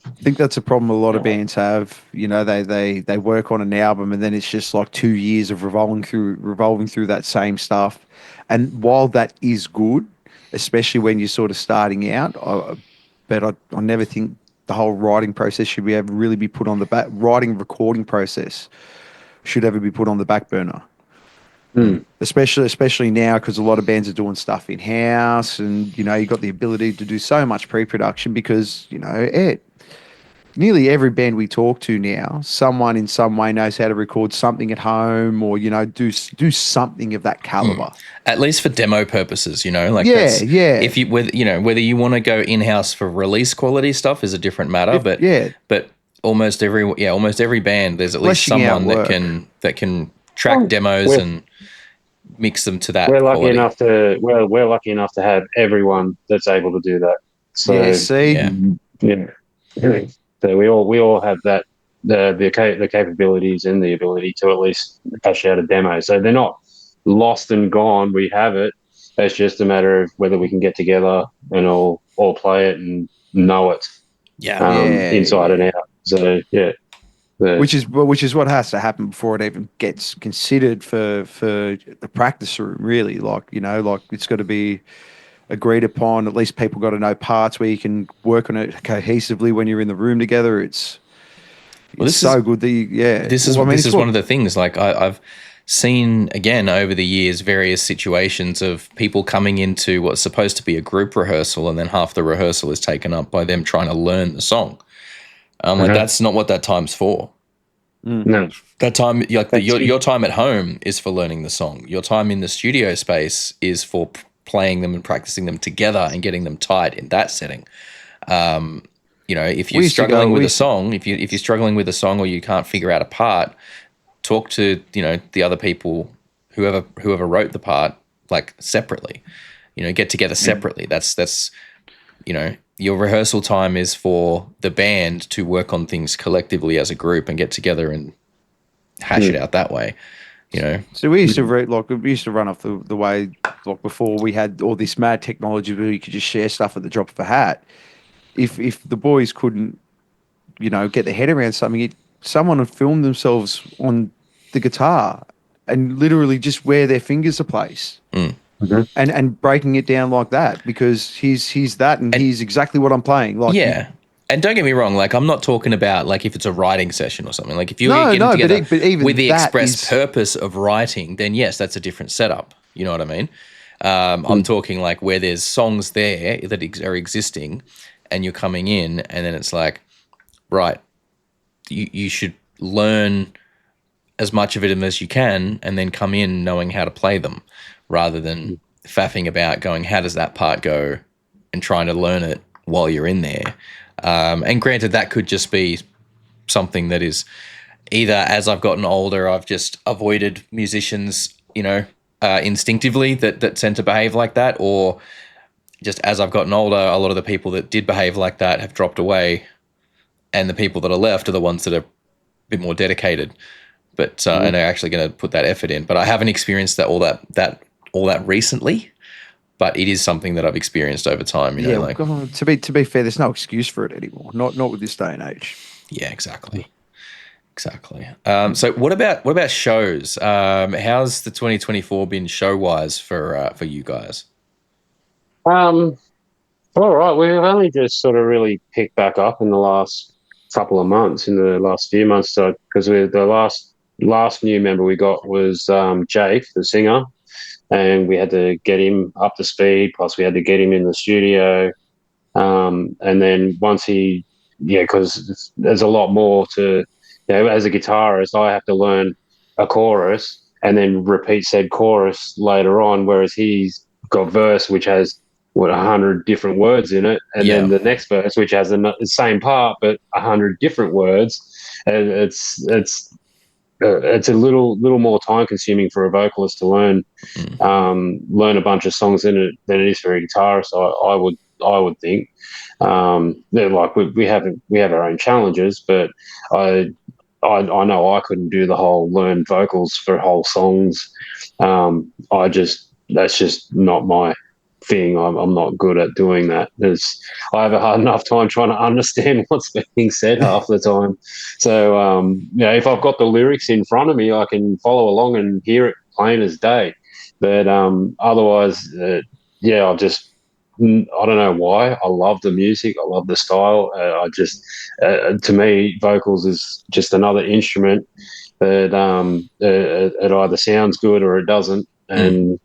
I think that's a problem a lot of bands have. You know, they work on an album and then it's just like 2 years of revolving through that same stuff. And while that is good, especially when you're sort of starting out, I never think the whole writing process should be ever really be put on the back. Writing recording process should ever be put on the back burner. Especially now because a lot of bands are doing stuff in house, and you know you got the ability to do so much pre-production because nearly every band we talk to now, someone in some way knows how to record something at home, or do something of that caliber. At least for demo purposes, like Yeah, that's yeah. if you whether you want to go in house for release quality stuff is a different matter, but almost every band there's at least Fleshing out someone work. that can track demos we're, and mix them to that we're lucky quality. enough to we're lucky enough to have everyone that's able to do that. So Yeah, see, yeah. So we all have that the capabilities and the ability to at least cash out a demo. So they're not lost and gone. We have it. It's just a matter of whether we can get together and all play it and know it inside and out. So yeah. which is what has to happen before it even gets considered for the practice room. Really, like it's got to be agreed upon. At least people got to know parts where you can work on it cohesively when you're in the room together. It's This so is good. this is Well, I mean, this it's is what- one of the things. Like I've seen again over the years various situations of people coming into what's supposed to be a group rehearsal, and then half the rehearsal is taken up by them trying to learn the song. Like that's not what that time's for. No. That time, like your time at home is for learning the song. Your time in the studio space is for playing them and practicing them together and getting them tight in that setting. If you're struggling with a song, if you're struggling with a song or you can't figure out a part, talk to the other people, whoever wrote the part, like separately. Get together separately. That's your rehearsal time is for the band to work on things collectively as a group and get together and hash it out that way. So we used to run off the way like before we had all this mad technology where you could just share stuff at the drop of a hat. If the boys couldn't, get their head around something, someone would film themselves on the guitar and literally just where their fingers are placed. And breaking it down like that because he's that and he's exactly what I'm playing. Like and don't get me wrong, like I'm not talking about like if it's a writing session or something. Like if you're getting but together even with the that express is- purpose of writing, then yes, that's a different setup. You know what I mean? I'm talking like where there's songs there that are existing, and you're coming in, and then it's like, right, you should learn as much of it as you can and then come in knowing how to play them rather than faffing about going, how does that part go, and trying to learn it while you're in there. And granted, that could just be something that is either as I've gotten older, I've just avoided musicians, instinctively that tend to behave like that, or just as I've gotten older, a lot of the people that did behave like that have dropped away, and the people that are left are the ones that are a bit more dedicated, but and are actually going to put that effort in. But I haven't experienced all that recently. But it is something that I've experienced over time. To be fair, there's no excuse for it anymore. Not with this day and age. Yeah, exactly. So what about shows? How's the 2024 been show wise for you guys? All right. We've only just sort of really picked back up in the last couple of months, in the last few months, because the last new member we got was Jake, the singer. And we had to get him up to speed, plus we had to get him in the studio. And then once because there's a lot more to, as a guitarist, I have to learn a chorus and then repeat said chorus later on, whereas he's got verse which has 100 different words in it, and then the next verse which has the same part but 100 different words, and it's a little more time consuming for a vocalist to learn a bunch of songs in it than it is for a guitarist. I would think. Like we have our own challenges, but I know I couldn't do the whole learn vocals for whole songs. That's just not my thing. I'm not good at doing that. I have a hard enough time trying to understand what's being said half the time. So if I've got the lyrics in front of me, I can follow along and hear it plain as day. But otherwise, I don't know why. I love the music. I love the style. To me, vocals is just another instrument that it either sounds good or it doesn't. And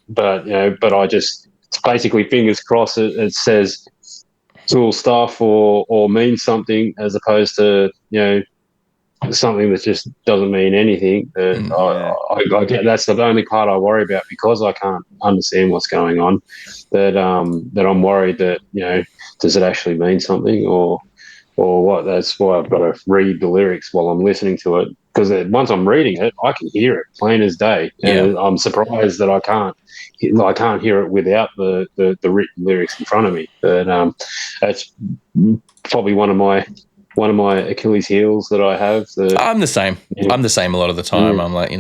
but it's basically fingers crossed it says cool stuff or means something, as opposed to something that just doesn't mean anything. I get that's the only part I worry about, because I can't understand what's going on. That I'm worried that does it actually mean something or what? That's why I've got to read the lyrics while I'm listening to it, because once I'm reading it, I can hear it plain as day, and I'm surprised that I can't hear it without the written lyrics in front of me. But that's probably one of my Achilles heels that I have. I'm the same. I'm the same a lot of the time. I'm like,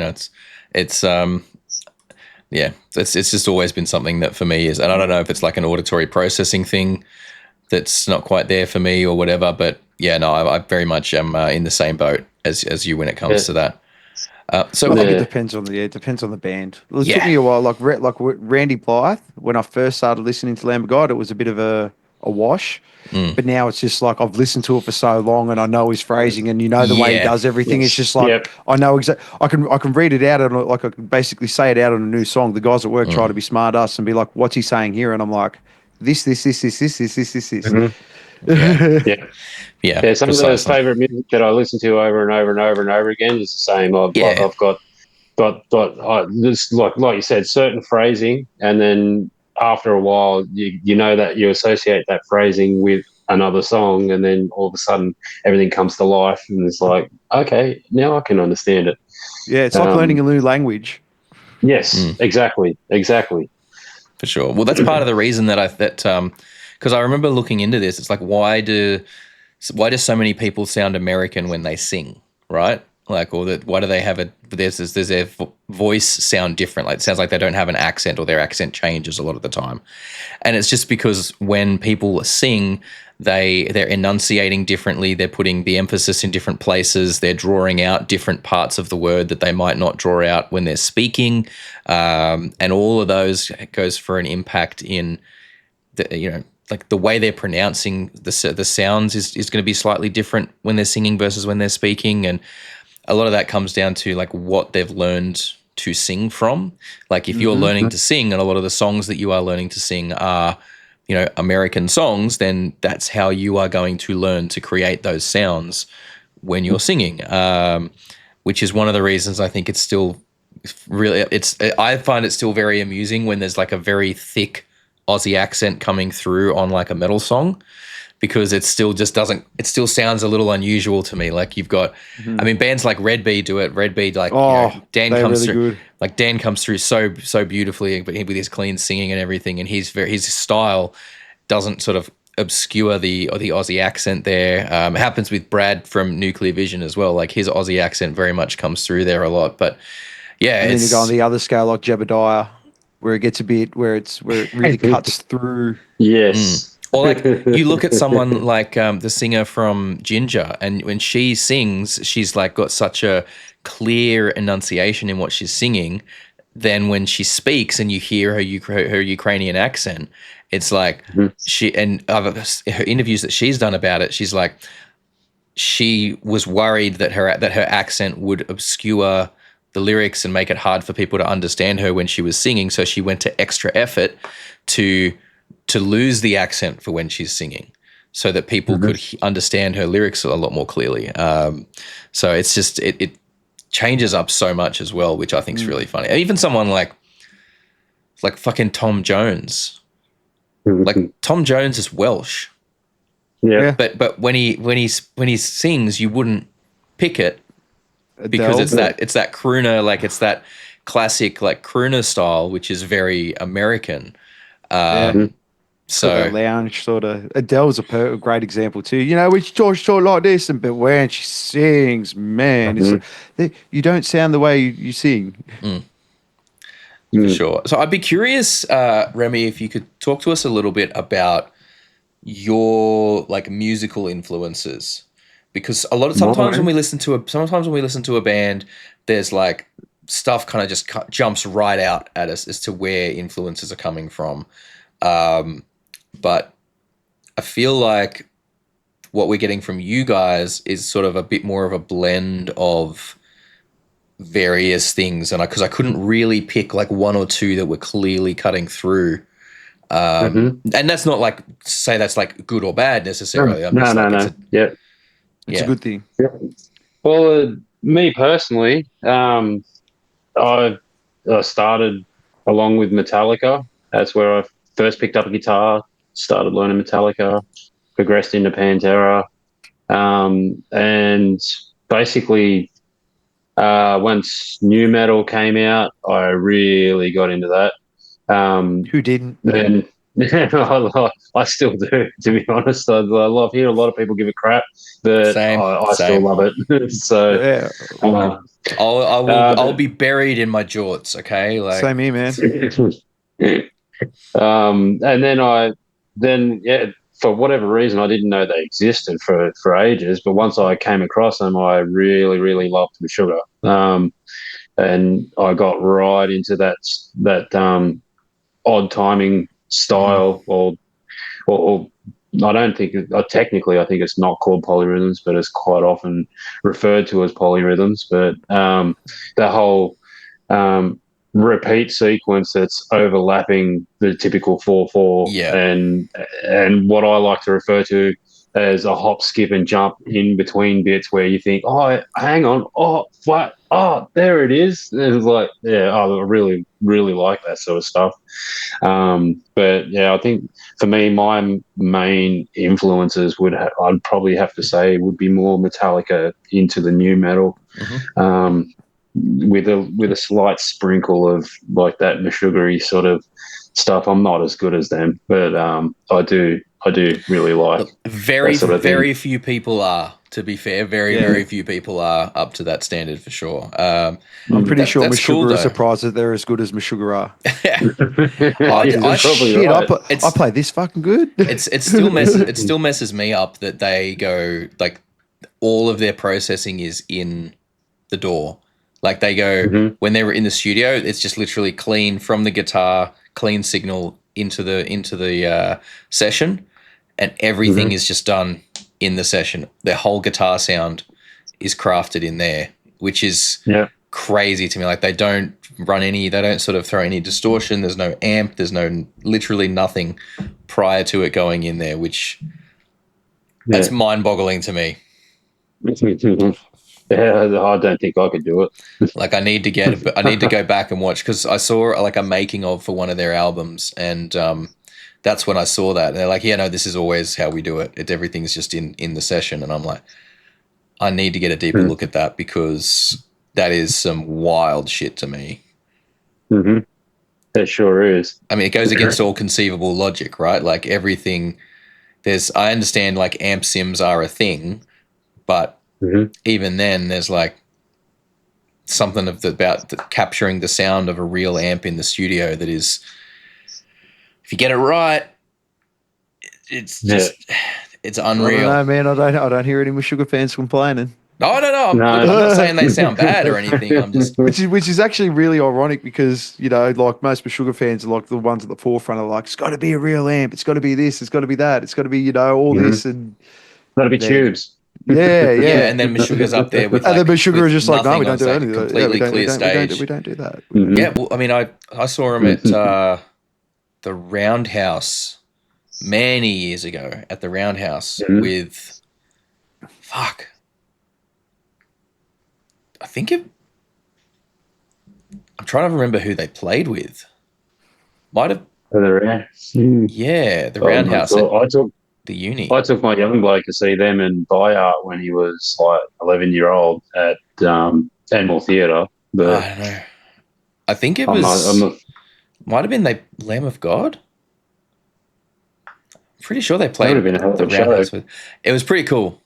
it's just always been something that for me is, and I don't know if it's like an auditory processing thing that's not quite there for me or whatever, but I very much am in the same boat as you when it comes to that. So I think it depends on the band. It took me a while, like Randy Blythe. When I first started listening to Lamb of God, it was a bit of a wash. But now it's just like I've listened to it for so long, and I know his phrasing, and the way he does everything. It's just like I know exactly. I can read it out, and like I can basically say it out on a new song. The guys at work try to be smart ass and be like, "What's he saying here?" And I'm like, "This." Yeah. Some of those favorite music that I listen to over and over and over and over again is the same. I've got this, like you said, certain phrasing, and then after a while, you know that you associate that phrasing with another song, and then all of a sudden everything comes to life, and it's like, okay, now I can understand it. Yeah, it's like learning a new language. Yes, exactly. For sure. Well, that's part of the reason that because I remember looking into this. It's like, why do so many people sound American when they sing, right? Like, or why do they have does their voice sound different? Like, it sounds like they don't have an accent, or their accent changes a lot of the time. And it's just because when people sing, they're enunciating differently. They're putting the emphasis in different places. They're drawing out different parts of the word that they might not draw out when they're speaking. And all of those goes for an impact in like the way they're pronouncing the sounds is going to be slightly different when they're singing versus when they're speaking. And a lot of that comes down to like what they've learned to sing from. Like if you're learning to sing, and a lot of the songs that you are learning to sing are, American songs, then that's how you are going to learn to create those sounds when you're singing, which is one of the reasons I think it's still really, I find it still very amusing when there's like a very thick Aussie accent coming through on like a metal song, because it still just doesn't, it still sounds a little unusual to me. Like you've got, I mean, bands like Red Bee do it. Red Bee, like, Dan they're comes really through, good. like Dan comes through so beautifully with his clean singing and everything. And his style doesn't sort of obscure the Aussie accent there. It happens with Brad from Nuclear Vision as well. Like his Aussie accent very much comes through there a lot. But yeah, And then you go on the other scale like Jebediah, where it gets a bit where it really cuts through. Yes. Or like you look at someone like the singer from Ginger, and when she sings, she's like got such a clear enunciation in what she's singing. Then when she speaks and you hear her Ukrainian accent, it's like she, and her interviews that she's done about it, she's like, she was worried that her accent would obscure the lyrics and make it hard for people to understand her when she was singing. So she went to extra effort to lose the accent for when she's singing, so that people could understand her lyrics a lot more clearly. So it's just it changes up so much as well, which I think is really funny. Even someone like fucking Tom Jones, like Tom Jones is Welsh, but when he sings, you wouldn't pick it, because it's that crooner, like it's that classic like crooner style, which is very American. So that lounge sort of. Adele's a great example too. You know, we talk short like this, but when she sings, man, it's you don't sound the way you sing. For sure. So I'd be curious, Remy, if you could talk to us a little bit about your like musical influences, because a lot of sometimes when we listen to a band, there's like stuff kind of just jumps right out at us as to where influences are coming from. But I feel like what we're getting from you guys is sort of a bit more of a blend of various things, and because I couldn't really pick like one or two that were clearly cutting through. And that's not like say that's like good or bad necessarily. It's a good thing. Yeah. Well, me personally, I started along with Metallica. That's where I first picked up a guitar, started learning Metallica, progressed into Pantera, and basically once new metal came out, I really got into that. Who didn't? And I still do, to be honest. I love hearing a lot of people give it crap, but I still love it. So yeah. I'll be buried in my jorts. Okay, like same here, man. And then for whatever reason, I didn't know they existed for ages. But once I came across them, I really, really loved Meshuggah. And I got right into that odd timing style, or I don't think technically I think it's not called polyrhythms, but it's quite often referred to as polyrhythms. But the whole repeat sequence that's overlapping the typical 4/4, and what I like to refer to as a hop, skip, and jump in between bits, where you think, oh, hang on, oh, what, oh, there it is. And it's like, I really, really like that sort of stuff. But yeah, I think for me, my main influences I'd probably have to say would be more Metallica into the new metal. With a slight sprinkle of like that Meshuggah-y sort of stuff. I'm not as good as them, but I do really like. Very few people are. To be fair, very few people are up to that standard for sure. I'm pretty sure Meshuggah are surprised that they're as good as Meshuggah are. I play this fucking good. It still messes me up that they go like all of their processing is in the DAW. Like they go when they were in the studio, it's just literally clean from the guitar, clean signal into the session, and everything is just done in the session. Their whole guitar sound is crafted in there, which is crazy to me. Like they don't sort of throw any distortion. There's no amp. There's literally nothing prior to it going in there, which that's mind-boggling to me. Yeah, I don't think I could do it. Like I need to go back and watch, because I saw like a making of for one of their albums, and that's when I saw that. And they're like, yeah, no, this is always how we do it. Everything's just in the session, and I'm like, I need to get a deeper look at that, because that is some wild shit to me. Mm-hmm. It sure is. I mean, it goes against all conceivable logic, right? Like everything. I understand like amp sims are a thing, but even then, there's like something about capturing the sound of a real amp in the studio that is, if you get it right, it's just it's unreal. I don't know, man. I don't hear any Sugar fans complaining. No. I'm not saying they sound bad or anything. I'm just which is actually really ironic, because like most Sugar fans are like the ones at the forefront are like, it's got to be a real amp, it's got to be this, it's got to be that, it's got to be all this, and got to be tubes. Yeah. And then Meshuggah's up there with, and then Meshuggah is just like, no, we don't do stage, anything. Completely clear stage. We don't do that. Mm-hmm. Yeah, well, I mean, I saw him at the Roundhouse many years ago at the Roundhouse with, fuck, I think I'm trying to remember who they played with. Might have. Yeah, the Roundhouse. The uni. I took my young bloke to see them in iHeart when he was like 11-year-old at Animal Theatre. But I don't know. I think it was. Might have been the Lamb of God. I'm pretty sure they played the Roundhouse with. It was pretty cool.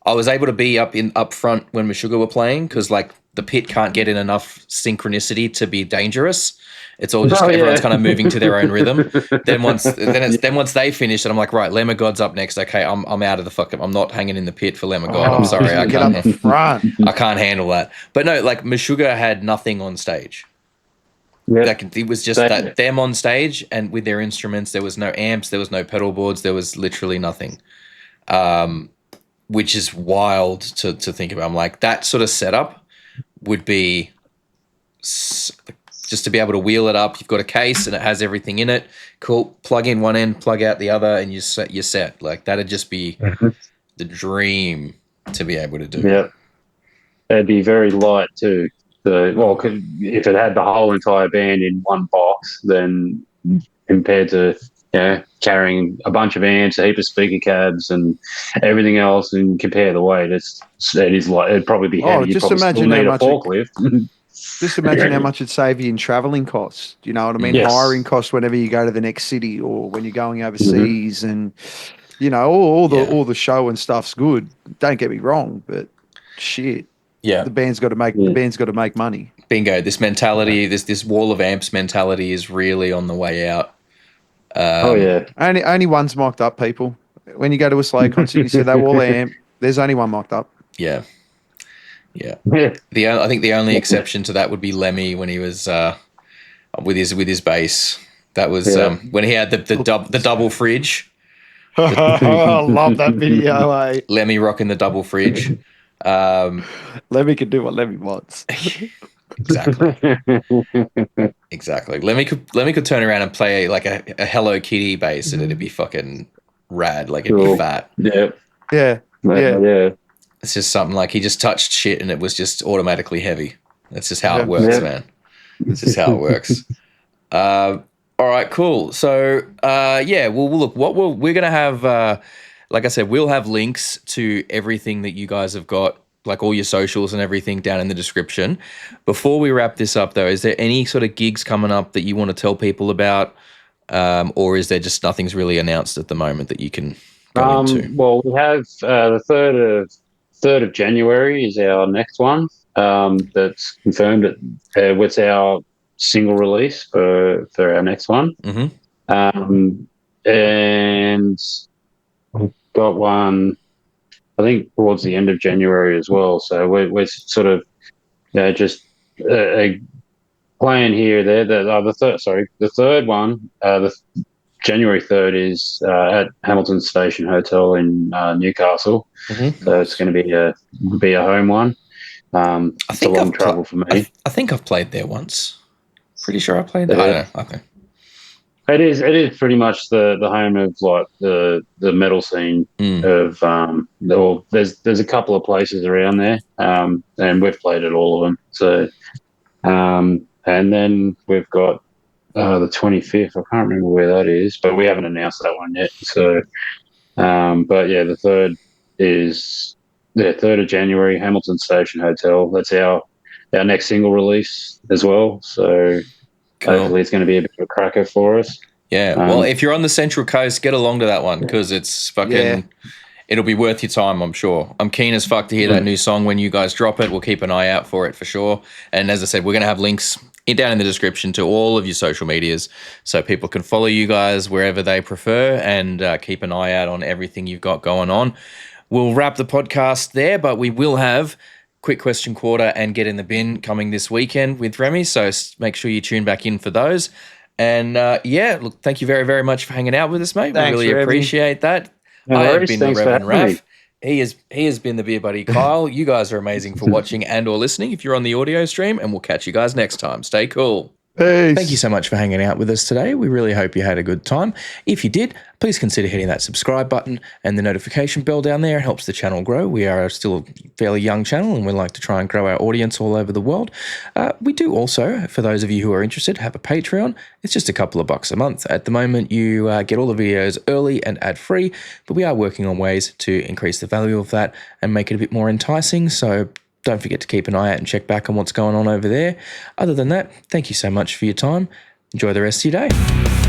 I was able to be up front when Meshuggah were playing, because like the pit can't get in enough synchronicity to be dangerous. It's all just everyone's kind of moving to their own rhythm. Then once they finish, and I'm like, right, Lamb of God's up next. Okay, I'm out of the fucking. I'm not hanging in the pit for Lamb of God. I'm sorry, I get up front. I can't handle that. But no, like Meshuggah had nothing on stage. Yep. Like it was just that them on stage and with their instruments. There was no amps. There was no pedal boards. There was literally nothing. Which is wild to think about. I'm like, that sort of setup would be just to be able to wheel it up. You've got a case and it has everything in it. Cool. Plug in one end, plug out the other, and you're set. Like that'd just be the dream to be able to do. Yeah, it'd be very light too. If it had the whole entire band in one box, then compared to carrying a bunch of amps, a heap of speaker cabs, and everything else, and compare the weight, it is like it'd probably be heavy. Just imagine how much forklift. Just imagine how much it'd save you in traveling costs. You know what I mean? Yes. Hiring costs whenever you go to the next city or when you're going overseas, and all the show and stuff's good. Don't get me wrong, but shit. Yeah, the band's got to make money. Bingo. This mentality, this wall of amps mentality, is really on the way out. Only one's mocked up, people. When you go to a Slade concert, you see that wall amp. There's only one mocked up. Yeah. I think the only exception to that would be Lemmy when he was with his bass. That was when he had the double fridge. I love that video. Lemmy rocking the double fridge. Lemmy can do what Lemmy wants. Exactly. Lemmy could turn around and play like a Hello Kitty bass, and it'd be fucking rad. Like it'd be fat. Yeah. It's just something like he just touched shit and it was just automatically heavy. That's just how it works, man. That's just how it works. All right, cool. So, we'll look. What we're going to have, like I said, we'll have links to everything that you guys have got, like all your socials and everything down in the description. Before we wrap this up, though, is there any sort of gigs coming up that you want to tell people about, or is there just nothing's really announced at the moment that you can go into? Well, we have the 3rd of January is our next one. That's confirmed. It's our single release for our next one. Mm-hmm. And we've got one, I think, towards the end of January as well. So we're sort of just playing here, there. The third one, the January 3rd is at Hamilton Station Hotel in Newcastle. Mm-hmm. So it's going to be a home one. It's a long travel for me. I think I've played there once. Pretty sure I played there. I don't know. Okay. It is. It is pretty much the home of like the metal scene of well, there's a couple of places around there, and we've played at all of them. So, and then we've got the 25th. I can't remember where that is, but we haven't announced that one yet. So, but yeah, the third is 3rd of January, Hamilton Station Hotel. That's our next single release as well. So Cool. hopefully it's going to be a bit of a cracker for us. Yeah. Well, if you're on the Central Coast, get along to that one because it's fucking. Yeah. It'll be worth your time, I'm sure. I'm keen as fuck to hear that new song when you guys drop it. We'll keep an eye out for it for sure. And as I said, we're going to have links down in the description to all of your social medias so people can follow you guys wherever they prefer and keep an eye out on everything you've got going on. We'll wrap the podcast there, but we will have Quick Question Quarter and Get in the Bin coming this weekend with Remy. So make sure you tune back in for those. And yeah, look, thank you very, very much for hanging out with us, mate. Thanks, we really Remy. appreciate that. No I have worries. been the Thanks for Reverend having me. Raph. He has been the beer buddy Kyle. You guys are amazing for watching and or listening if you're on the audio stream, and we'll catch you guys next time. Stay cool. Peace. Thank you so much for hanging out with us today. We really hope you had a good time. If you did, please consider hitting that subscribe button and the notification bell down there. It helps the channel grow. We are still a fairly young channel and we like to try and grow our audience all over the world. We do also, for those of you who are interested, have a Patreon. It's just a couple of bucks a month. At the moment, you get all the videos early and ad-free, but we are working on ways to increase the value of that and make it a bit more enticing. So don't forget to keep an eye out and check back on what's going on over there. Other than that, thank you so much for your time. Enjoy the rest of your day.